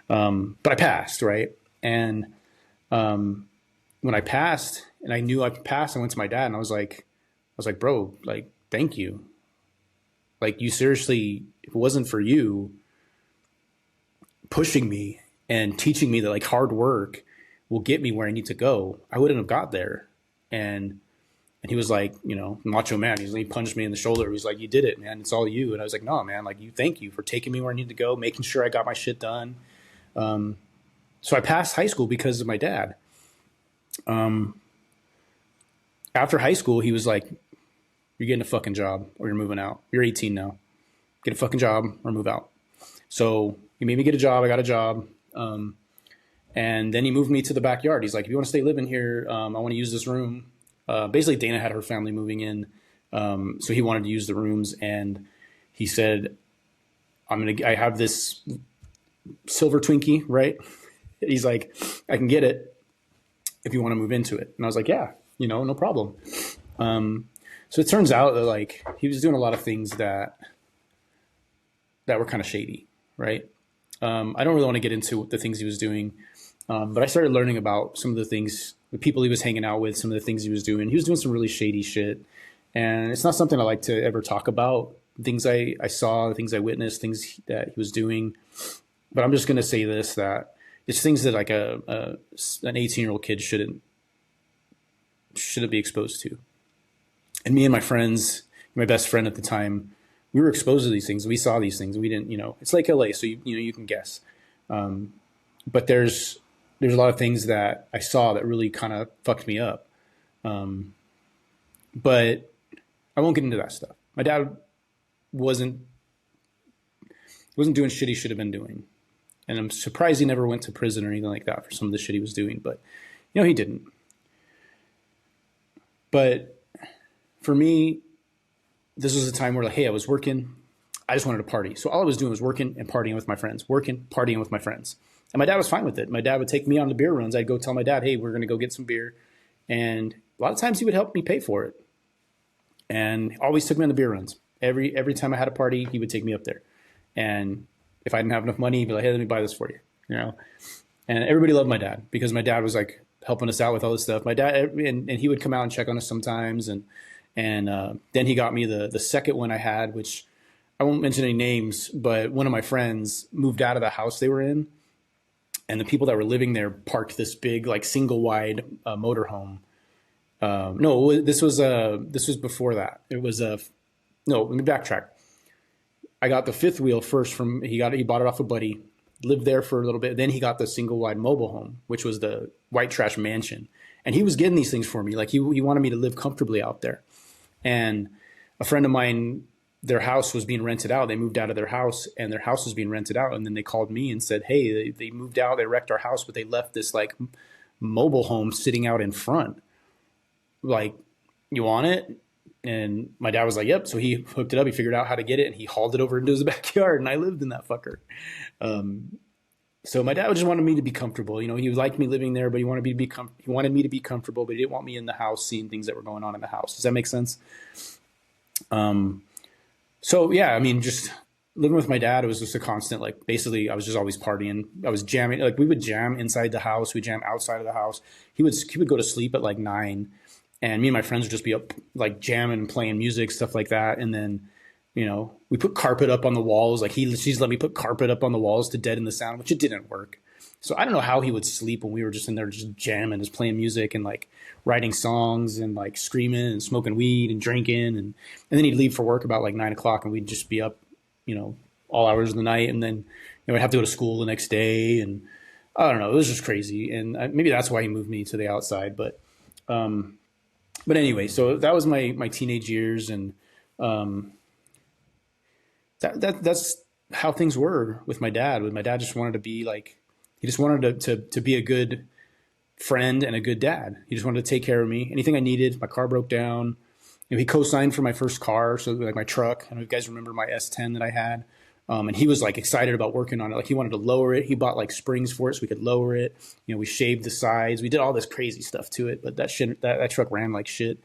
But I passed, right? And when I passed and I knew I passed, I went to my dad and I was like, bro, like, thank you. Like, you seriously, if it wasn't for you pushing me and teaching me that like hard work will get me where I need to go, I wouldn't have got there. And he was like, you know, macho man. He punched me in the shoulder. He's like, you did it, man. It's all you. And I was like, no, man, like, thank you for taking me where I need to go, making sure I got my shit done. So I passed high school because of my dad. After high school, he was like, you're getting a fucking job or you're moving out. You're 18 now. Get a fucking job or move out. So he made me get a job. I got a job. And then he moved me to the backyard. He's like, if you want to stay living here, I want to use this room. Basically, Dana had her family moving in. So he wanted to use the rooms. And he said, I have this silver Twinkie, right? He's like, I can get it if you want to move into it. And I was like, yeah, you know, no problem. So it turns out that like he was doing a lot of things that were kind of shady, right? I don't really want to get into the things he was doing, but I started learning about some of the things, the people he was hanging out with, some of the things he was doing. He was doing some really shady shit, and it's not something I like to ever talk about. Things I saw, things I witnessed, things that he was doing. But I'm just going to say this, that it's things that like an 18-year-old kid shouldn't be exposed to. And me and my friends, my best friend at the time, we were exposed to these things. We saw these things. We didn't, you know, it's like LA, so you can guess. But there's a lot of things that I saw that really kind of fucked me up. But I won't get into that stuff. My dad wasn't doing shit he should have been doing. And I'm surprised he never went to prison or anything like that for some of the shit he was doing. But, you know, he didn't. But for me, this was a time where like, hey, I was working. I just wanted to party. So all I was doing was working and partying with my friends, working, partying with my friends. And my dad was fine with it. My dad would take me on the beer runs. I'd go tell my dad, hey, we're going to go get some beer. And a lot of times he would help me pay for it. And always took me on the beer runs. Every time I had a party, he would take me up there. And if I didn't have enough money, he'd be like, hey, let me buy this for you. You know? And everybody loved my dad because my dad was like helping us out with all this stuff. My dad, and he would come out and check on us sometimes. And then he got me the second one I had, which I won't mention any names, but one of my friends moved out of the house they were in. And the people that were living there parked this big, like single wide motorhome. No, this was before that. It was no, let me backtrack. I got the fifth wheel first he bought it off a buddy, lived there for a little bit. Then he got the single wide mobile home, which was the white trash mansion. And he was getting these things for me. Like he wanted me to live comfortably out there. And a friend of mine, their house was being rented out. They moved out of their house and their house was being rented out. And then they called me and said, hey, they moved out, they wrecked our house, but they left this like mobile home sitting out in front. Like, you want it? And my dad was like, yep. So he hooked it up. He figured out how to get it and he hauled it over into his backyard. And I lived in that fucker. So my dad just wanted me to be comfortable. You know, he liked me living there, but he wanted me to be comfortable, but he didn't want me in the house seeing things that were going on in the house. Does that make sense? So yeah, I mean, just living with my dad, it was just a constant, like, basically I was just always partying. I was jamming, like we would jam inside the house. We'd jam outside of the house. He would go to sleep at like 9 and me and my friends would just be up like jamming, playing music, stuff like that. And then, you know, we put carpet up on the walls. Like she's let me put carpet up on the walls to deaden the sound, which it didn't work. So I don't know how he would sleep when we were just in there just jamming, just playing music and like writing songs and like screaming and smoking weed and drinking. And then he'd leave for work about like 9 o'clock and we'd just be up, you know, all hours of the night. And then, you know, I'd have to go to school the next day. And I don't know, it was just crazy. And maybe that's why he moved me to the outside. But anyway, so that was my teenage years. And that's how things were with my dad. My dad just wanted to be like, he just wanted to be a good friend and a good dad. He just wanted to take care of me. Anything I needed, my car broke down. You know, he co-signed for my first car, so like my truck. I don't know if you guys remember my S10 that I had. And he was like excited about working on it. Like he wanted to lower it. He bought like springs for it so we could lower it. You know, we shaved the sides. We did all this crazy stuff to it, but that truck ran like shit.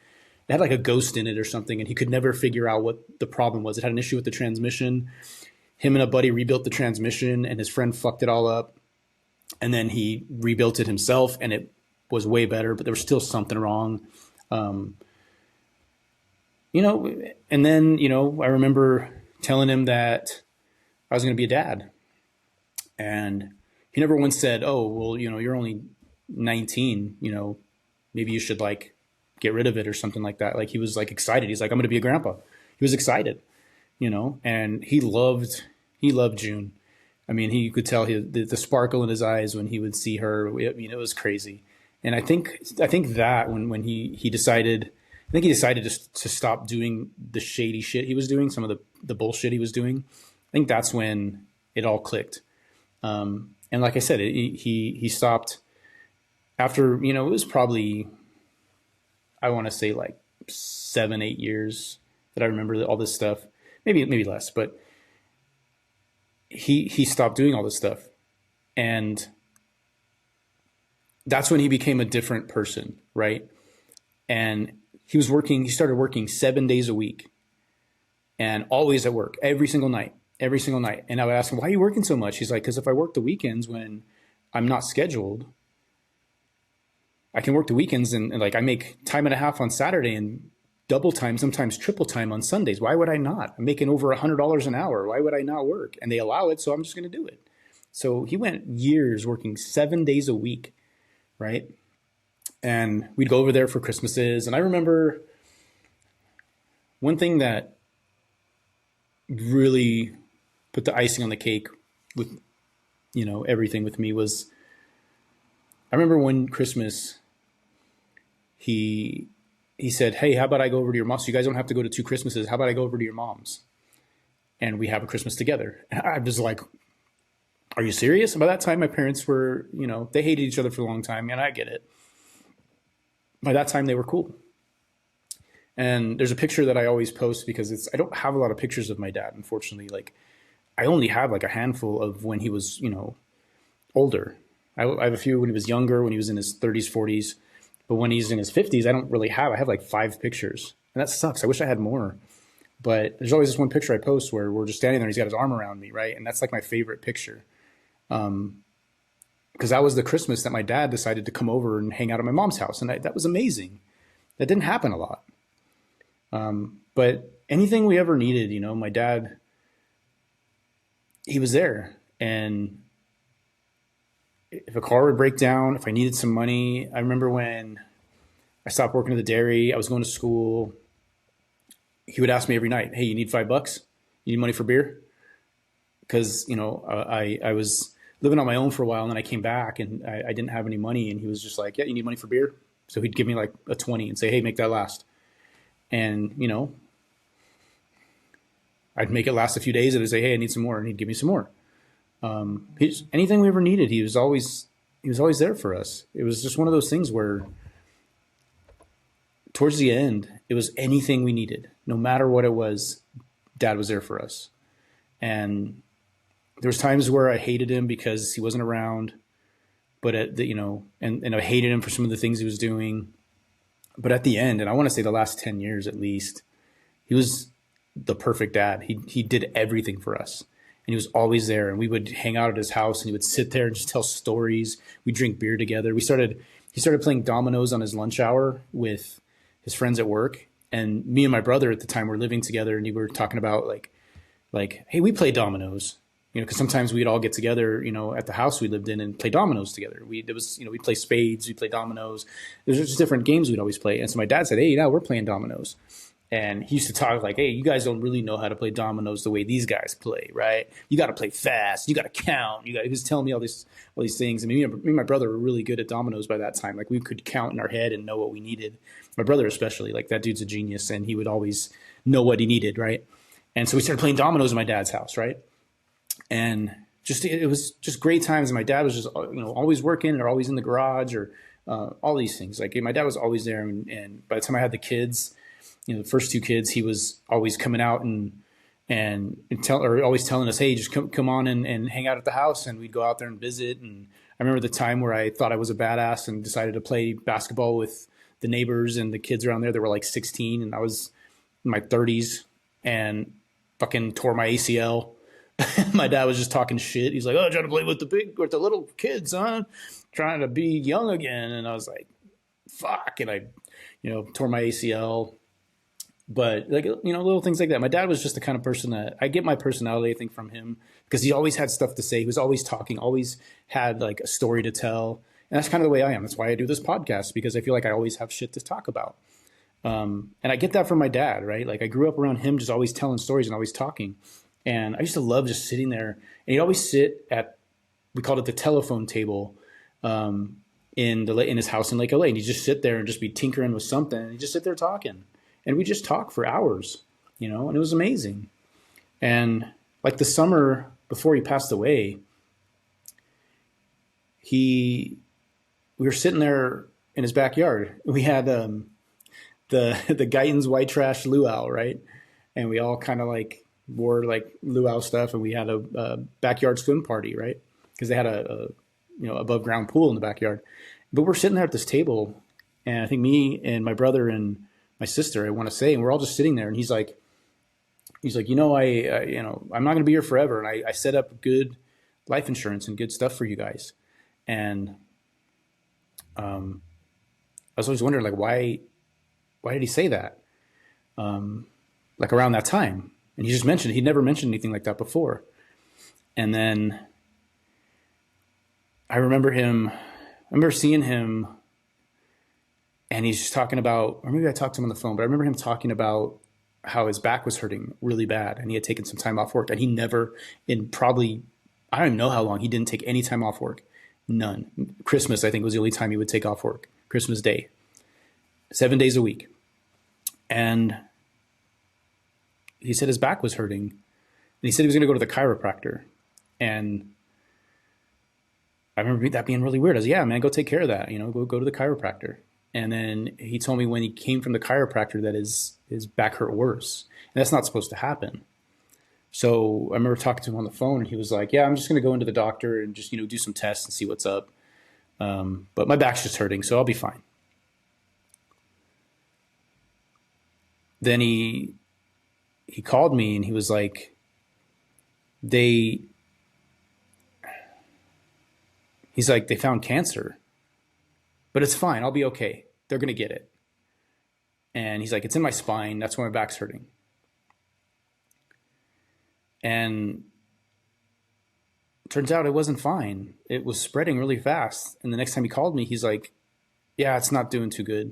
it had like a ghost in it or something, and he could never figure out what the problem was. It had an issue with the transmission. Him and a buddy rebuilt the transmission, and his friend fucked it all up. And then he rebuilt it himself, and it was way better, but there was still something wrong. Um, and then, I remember telling him that I was going to be a dad. And he never once said, oh, well, you're only 19, maybe you should like get rid of it or something like that. Like he was like excited. He's like, I'm going to be a grandpa. He was excited, and he loved June. I mean, he could tell the sparkle in his eyes when he would see her. I mean, it was crazy. And I think that when he decided, I think he decided to stop doing the shady shit he was doing, some of the bullshit he was doing. I think that's when it all clicked. And like I said, he stopped after, it was probably, I want to say like 7, 8 years that I remember all this stuff, maybe less, but he stopped doing all this stuff. And that's when he became a different person, right? And he started working 7 days a week and always at work every single night. And I would ask him, why are you working so much? He's like, because if I work the weekends when I'm not scheduled, I can work the weekends and like I make time and a half on Saturday and double time, sometimes triple time on Sundays. Why would I not? I'm making over $100 an hour. Why would I not work? And they allow it, so I'm just going to do it. So he went years working 7 days a week, right? And we'd go over there for Christmases. And I remember one thing that really put the icing on the cake with, everything with me was, I remember one Christmas, he said, hey, how about I go over to your mom's? So you guys don't have to go to 2 Christmases. How about I go over to your mom's and we have a Christmas together? And I was like, are you serious? And by that time, my parents were, they hated each other for a long time, and I get it. By that time, they were cool. And there's a picture that I always post because I don't have a lot of pictures of my dad, unfortunately. Like, I only have like a handful of when he was, older. I have a few when he was younger, when he was in his 30s, 40s. But when he's in his 50s, I have like 5 pictures. And that sucks. I wish I had more. But there's always this one picture I post where we're just standing there and he's got his arm around me, right? And that's like my favorite picture. Because that was the Christmas that my dad decided to come over and hang out at my mom's house. And that was amazing. That didn't happen a lot. But anything we ever needed, my dad, he was there. And if a car would break down, if I needed some money, I remember when I stopped working at the dairy, I was going to school. He would ask me every night, hey, you need $5? You need money for beer? Because, I was living on my own for a while, and then I came back and I didn't have any money. And he was just like, yeah, you need money for beer? So he'd give me like a 20 and say, hey, make that last. And, I'd make it last a few days and I'd say, hey, I need some more. And he'd give me some more. Anything we ever needed, he was always there for us. It was just one of those things where towards the end, it was anything we needed, no matter what it was, Dad was there for us. And there was times where I hated him because he wasn't around, but and I hated him for some of the things he was doing. But at the end, and I want to say the last 10 years at least, he was the perfect dad. He did everything for us. And he was always there, and we would hang out at his house, and he would sit there and just tell stories. We'd drink beer together. He started playing dominoes on his lunch hour with his friends at work. And me and my brother at the time were living together, and we were talking about like, hey, we play dominoes, because sometimes we'd all get together, at the house we lived in and play dominoes together. We'd play spades, we'd play dominoes. There's just different games we'd always play. And so my dad said, hey, now we're playing dominoes. And he used to talk like, hey, you guys don't really know how to play dominoes the way these guys play, right? You got to play fast. You got to count. He was telling me all these things. And me and my brother were really good at dominoes by that time. Like, we could count in our head and know what we needed. My brother especially, like, that dude's a genius, and he would always know what he needed, right? And so we started playing dominoes in my dad's house, right? And it was just great times. And my dad was just, always working or always in the garage or all these things. Like, my dad was always there. And by the time I had the kids, the first 2 kids, he was always coming out and always telling us, hey, just come on and hang out at the house. And we'd go out there and visit. And I remember the time where I thought I was a badass and decided to play basketball with the neighbors and the kids around there that were like 16, and I was in my 30s and fucking tore my ACL. My dad was just talking shit. He's like, "Oh, trying to play with the little kids, huh? Trying to be young again." And I was like, "Fuck!" And I, tore my ACL. But like, little things like that. My dad was just the kind of person that I get my personality, I think, from him, because he always had stuff to say. He was always talking, always had like a story to tell. And that's kind of the way I am. That's why I do this podcast, because I feel like I always have shit to talk about. And I get that from my dad, right? Like I grew up around him, just always telling stories and always talking. And I used to love just sitting there. And he'd always sit at, we called it the telephone table, in his house in Lake LA. And he'd just sit there and just be tinkering with something. And he'd just sit there talking. And we just talk for hours, and it was amazing. And like the summer before he passed away, we were sitting there in his backyard. We had the Guyton's white trash luau, right? And we all kind of like wore like luau stuff, and we had a backyard swim party, right? Because they had a above ground pool in the backyard. But we're sitting there at this table, and I think me and my brother and my sister, I want to say, and we're all just sitting there, and he's like, I'm not going to be here forever. And I set up good life insurance and good stuff for you guys. And I was always wondering, like, why did he say that? Like around that time. And he'd never mentioned anything like that before. And then I remember seeing him, and he's just talking about, or maybe I talked to him on the phone, but I remember him talking about how his back was hurting really bad, and he had taken some time off work, and he never, in probably, I don't even know how long, he didn't take any time off work. None. Christmas, I think, was the only time he would take off work. Christmas Day. 7 days a week. And he said his back was hurting, and he said he was going to go to the chiropractor. And I remember that being really weird. I was like, yeah, man, go take care of that. Go to the chiropractor. And then he told me when he came from the chiropractor that his back hurt worse. And that's not supposed to happen. So I remember talking to him on the phone, and he was like, yeah, I'm just going to go into the doctor and just, do some tests and see what's up. But my back's just hurting, so I'll be fine. Then he called me, and he was like, they found cancer. But it's fine. I'll be okay. They're going to get it. And he's like, it's in my spine. That's why my back's hurting. And it turns out it wasn't fine. It was spreading really fast. And the next time he called me, he's like, yeah, it's not doing too good.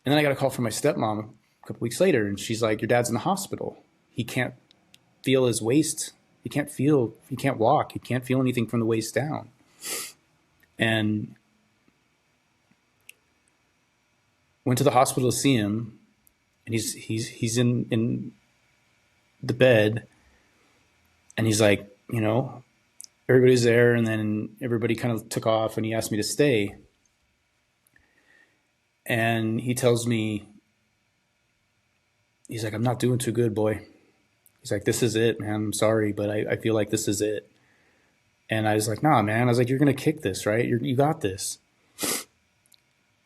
And then I got a call from my stepmom a couple weeks later, and she's like, your dad's in the hospital. He can't feel his waist. He can't walk. He can't feel anything from the waist down. And went to the hospital to see him, and he's in the bed, and he's like, everybody's there, and then everybody kind of took off, and he asked me to stay. And he tells me, he's like, I'm not doing too good, boy. He's like, this is it, man. I'm sorry, but I feel like this is it. And I was like, nah, man. I was like, you're going to kick this, right? You got this.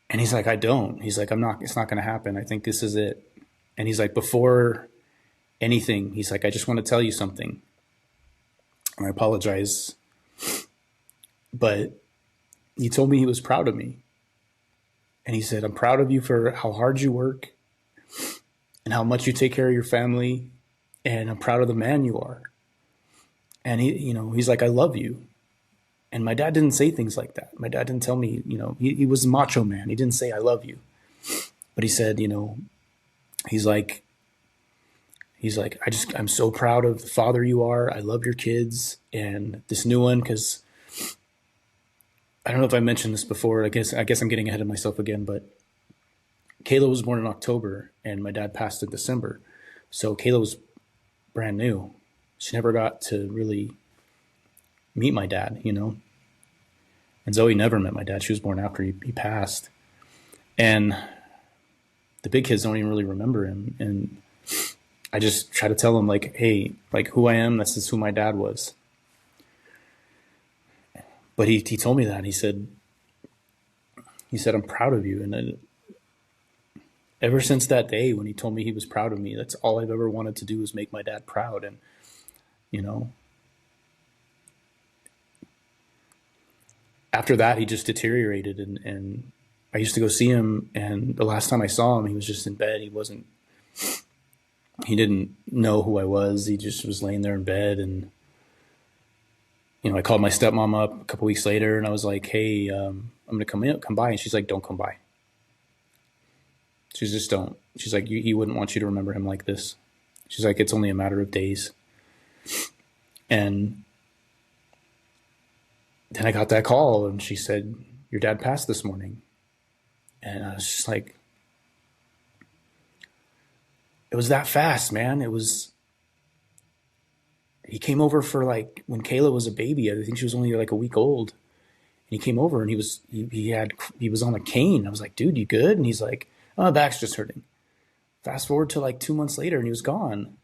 And he's like, I don't. He's like, it's not going to happen. I think this is it. And he's like, before anything, he's like, I just want to tell you something. And I apologize. But he told me he was proud of me. And he said, I'm proud of you for how hard you work and how much you take care of your family. And I'm proud of the man you are. And he's like, I love you. And my dad didn't say things like that. My dad didn't tell me, he was a macho man. He didn't say, I love you. But he said, he's like, I'm so proud of the father you are. I love your kids. And this new one, because I don't know if I mentioned this before. I guess I'm getting ahead of myself again, but Kayla was born in October and my dad passed in December. So Kayla was brand new. She never got to really meet my dad, And Zoe never met my dad. She was born after he passed. And the big kids don't even really remember him. And I just try to tell them, like, hey, like who I am, that's just who my dad was. But he told me that. He said, He said, I'm proud of you. And then, ever since that day when he told me he was proud of me, that's all I've ever wanted to do is make my dad proud. And, you know, after that, he just deteriorated. And I used to go see him. And the last time I saw him, he was just in bed. He didn't know who I was. He just was laying there in bed. And, you know, I called my stepmom up a couple weeks later and I was like, hey, I'm going to come by. And she's like, don't come by. She's just don't. She's like, he wouldn't want you to remember him like this. She's like, it's only a matter of days. And then I got that call and she said, your dad passed this morning. And I was just like, it was that fast, man. He came over for like when Kayla was a baby. I think she was only like a week old. And he came over and he was on a cane. I was like, dude, you good? And he's like, oh, my back's just hurting. Fast forward to like 2 months later and he was gone.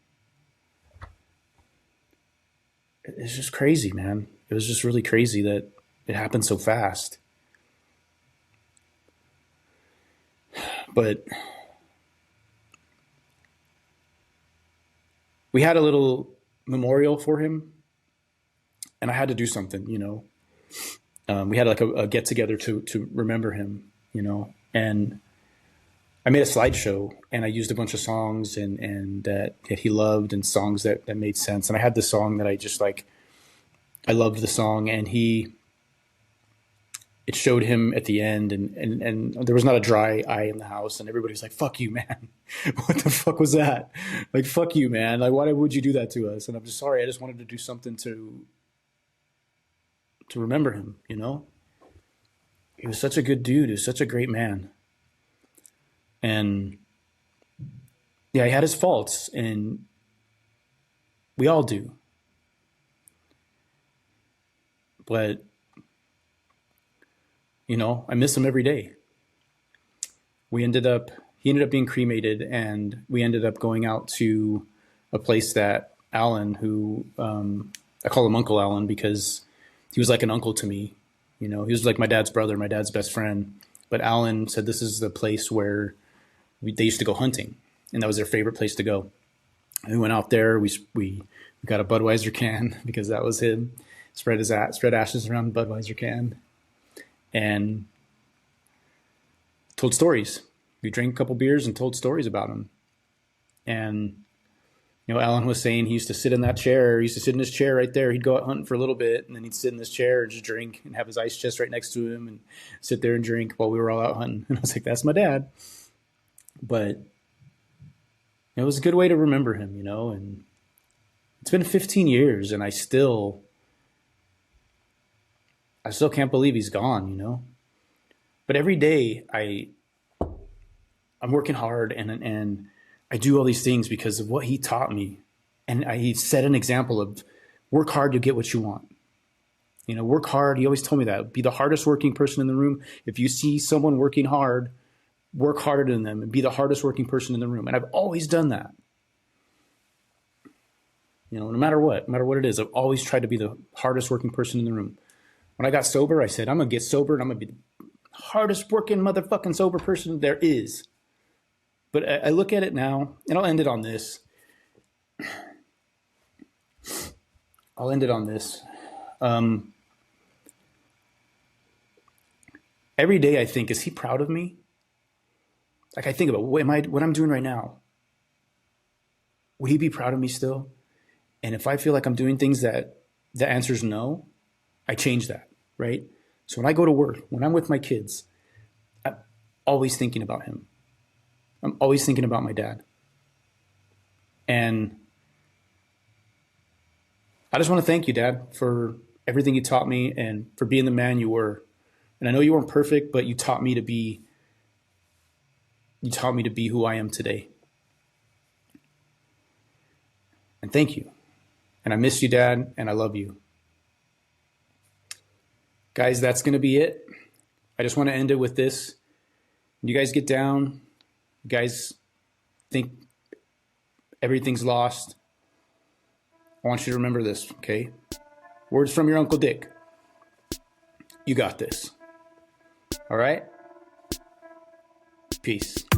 It's just crazy, man. It was just really crazy that it happened so fast. But we had a little memorial for him and I had to do something, you know. We had like a get together to remember him, you know, and I made a slideshow and I used a bunch of songs and that he loved and songs that made sense. And I had this song that I just like, I loved the song and it showed him at the end and there was not a dry eye in the house and everybody was like, fuck you, man. What the fuck was that? Like, fuck you, man. Like, why would you do that to us? And I'm just sorry. I just wanted to do something to remember him, you know? He was such a good dude. He was such a great man. And yeah, he had his faults and we all do. But, you know, I miss him every day. He ended up being cremated and we ended up going out to a place that Alan, who, I call him Uncle Alan because he was like an uncle to me. You know, he was like my dad's brother, my dad's best friend. But Alan said this is the place where they used to go hunting, and that was their favorite place to go. And we went out there. We got a Budweiser can because that was him. Spread ashes around the Budweiser can, and told stories. We drank a couple beers and told stories about him. And you know, Alan was saying he used to sit in that chair. He used to sit in his chair right there. He'd go out hunting for a little bit, and then he'd sit in this chair and just drink and have his ice chest right next to him and sit there and drink while we were all out hunting. And I was like, that's my dad. But it was a good way to remember him, you know. And it's been 15 years, and I still can't believe he's gone, you know. But every day I'm working hard and I do all these things because of what he taught me. And he set an example of work hard to get what you want. You know, work hard. He always told me that. Be the hardest working person in the room. If you see someone working hard, work harder than them and be the hardest working person in the room. And I've always done that. You know, no matter what it is, I've always tried to be the hardest working person in the room. When I got sober, I said, I'm going to get sober and I'm going to be the hardest working motherfucking sober person there is. But I look at it now, and I'll end it on this. Every day I think, is he proud of me? Like I think about what I'm doing right now. Would he be proud of me still? And if I feel like I'm doing things that the answer is no, I change that, right? So when I go to work, when I'm with my kids, I'm always thinking about him. I'm always thinking about my dad. And I just want to thank you, Dad, for everything you taught me and for being the man you were. And I know you weren't perfect, but you taught me to be who I am today. And thank you. And I miss you, Dad, and I love you. Guys, that's going to be it. I just want to end it with this. When you guys get down, you guys think everything's lost, I want you to remember this, okay? Words from your Uncle Dick. You got this. All right? Peace.